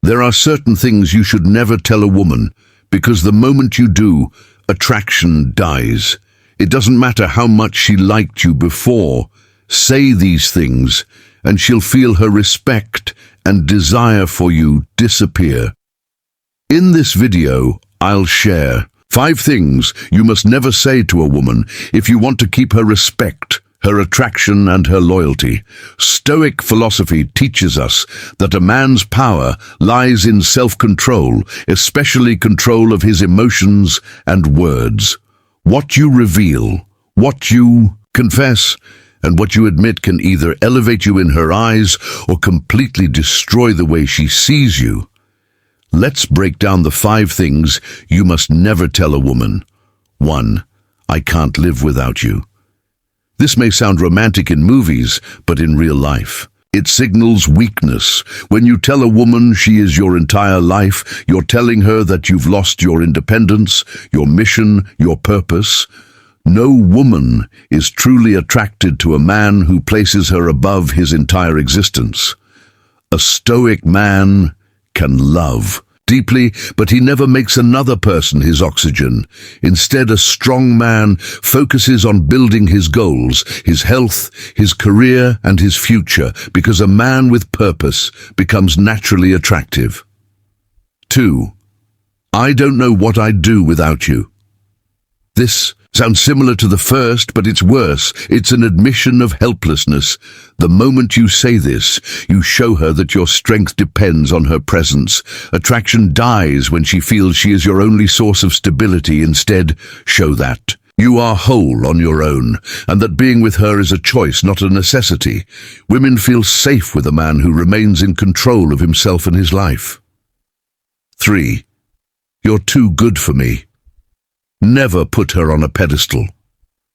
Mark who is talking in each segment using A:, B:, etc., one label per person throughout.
A: There are certain things you should never tell a woman, because the moment you do, attraction dies. It doesn't matter how much she liked you before. Say these things, and she'll feel her respect and desire for you disappear. In this video, I'll share 5 things you must never say to a woman if you want to keep her respect, her attraction, and her loyalty. Stoic philosophy teaches us that a man's power lies in self-control, especially control of his emotions and words. What you reveal, what you confess, and what you admit can either elevate you in her eyes or completely destroy the way she sees you. Let's break down the 5 things you must never tell a woman. 1. I can't live without you. This may sound romantic in movies, but in real life, it signals weakness. When you tell a woman she is your entire life, you're telling her that you've lost your independence, your mission, your purpose. No woman is truly attracted to a man who places her above his entire existence. A stoic man can love deeply, but he never makes another person his oxygen. Instead, a strong man focuses on building his goals, his health, his career, and his future, because a man with purpose becomes naturally attractive. 2. I don't know what I'd do without you. This sounds similar to the first, but it's worse. It's an admission of helplessness. The moment you say this, you show her that your strength depends on her presence. Attraction dies when she feels she is your only source of stability. Instead, show that you are whole on your own, and that being with her is a choice, not a necessity. Women feel safe with a man who remains in control of himself and his life. 3. You're too good for me. Never put her on a pedestal.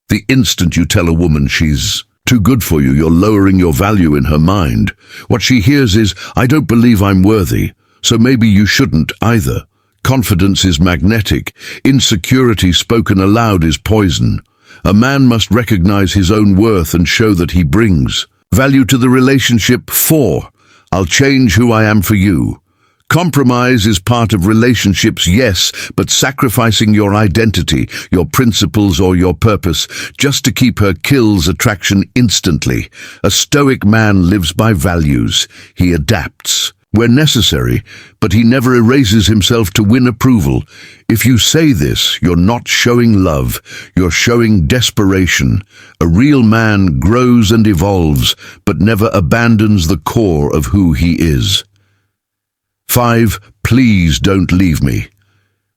A: The instant you tell a woman she's too good for you, you're lowering your value in her mind. What she hears is, I don't believe I'm worthy, so maybe you shouldn't either. Confidence is magnetic. Insecurity spoken aloud is poison. A man must recognize his own worth and show that he brings value to the relationship. 4. I'll change who I am for you. Compromise is part of relationships, yes, but sacrificing your identity, your principles, or your purpose just to keep her kills attraction instantly. A stoic man lives by values. He adapts where necessary, but he never erases himself to win approval. If you say this, you're not showing love, you're showing desperation. A real man grows and evolves, but never abandons the core of who he is. 5. Please don't leave me.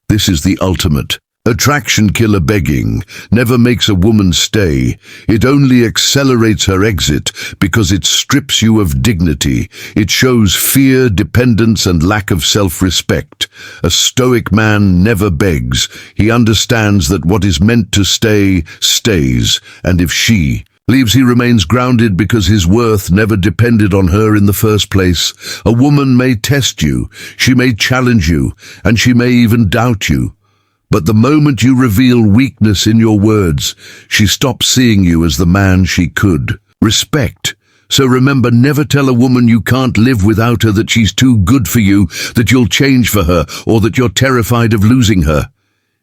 A: This is the ultimate attraction killer. Begging never makes a woman stay. It only accelerates her exit because it strips you of dignity. It shows fear, dependence, and lack of self-respect. A stoic man never begs. He understands that what is meant to stay, stays, and if she leaves, he remains grounded because his worth never depended on her in the first place. A woman may test you, she may challenge you, and she may even doubt you. But the moment you reveal weakness in your words, she stops seeing you as the man she could respect. So remember, never tell a woman you can't live without her, that she's too good for you, that you'll change for her, or that you're terrified of losing her.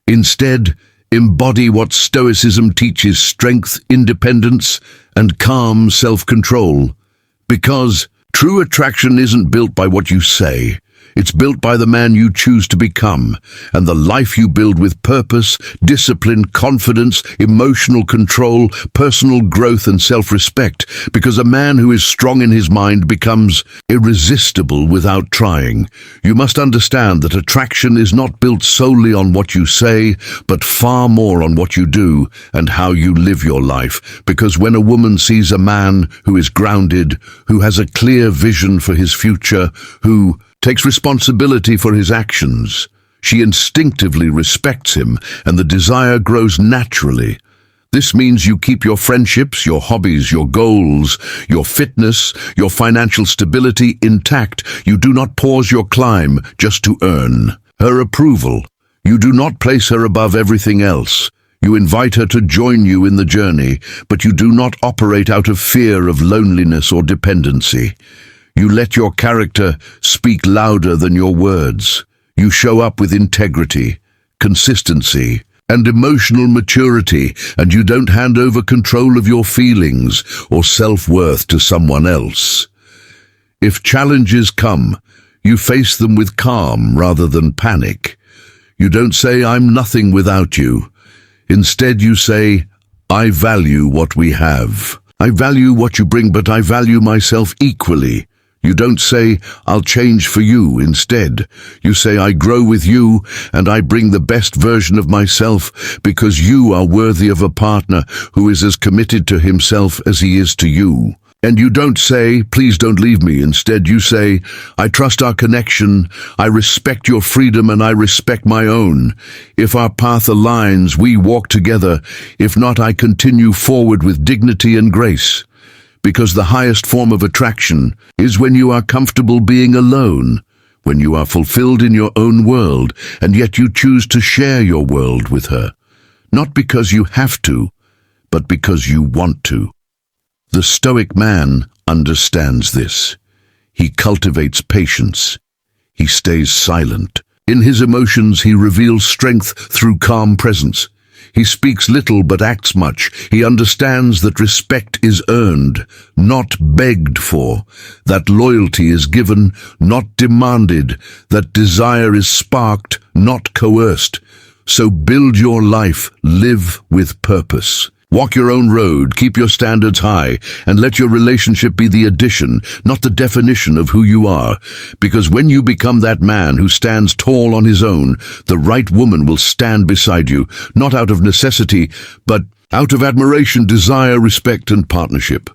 A: Instead, embody what Stoicism teaches: strength, independence, and calm self-control. Because true attraction isn't built by what you say. It's built by the man you choose to become, and the life you build with purpose, discipline, confidence, emotional control, personal growth, and self-respect. Because a man who is strong in his mind becomes irresistible without trying. You must understand that attraction is not built solely on what you say, but far more on what you do and how you live your life. Because when a woman sees a man who is grounded, who has a clear vision for his future, who takes responsibility for his actions, she instinctively respects him, and the desire grows naturally. This means you keep your friendships, your hobbies, your goals, your fitness, your financial stability intact. You do not pause your climb just to earn her approval. You do not place her above everything else. You invite her to join you in the journey, but you do not operate out of fear of loneliness or dependency. You let your character speak louder than your words. You show up with integrity, consistency, and emotional maturity, and you don't hand over control of your feelings or self-worth to someone else. If challenges come, you face them with calm rather than panic. You don't say, "I'm nothing without you." Instead, you say, "I value what we have. I value what you bring, but I value myself equally." You don't say, "I'll change for you." Instead, you say, "I grow with you and I bring the best version of myself because you are worthy of a partner who is as committed to himself as he is to you." And you don't say, "Please don't leave me." Instead, you say, "I trust our connection, I respect your freedom, and I respect my own. If our path aligns, we walk together. If not, I continue forward with dignity and grace." Because the highest form of attraction is when you are comfortable being alone, when you are fulfilled in your own world, and yet you choose to share your world with her. Not because you have to, but because you want to. The Stoic man understands this. He cultivates patience. He stays silent. In his emotions, he reveals strength through calm presence. He speaks little but acts much. He understands that respect is earned, not begged for, that loyalty is given, not demanded, that desire is sparked, not coerced. So build your life, live with purpose. Walk your own road, keep your standards high, and let your relationship be the addition, not the definition of who you are. Because when you become that man who stands tall on his own, the right woman will stand beside you, not out of necessity, but out of admiration, desire, respect, and partnership.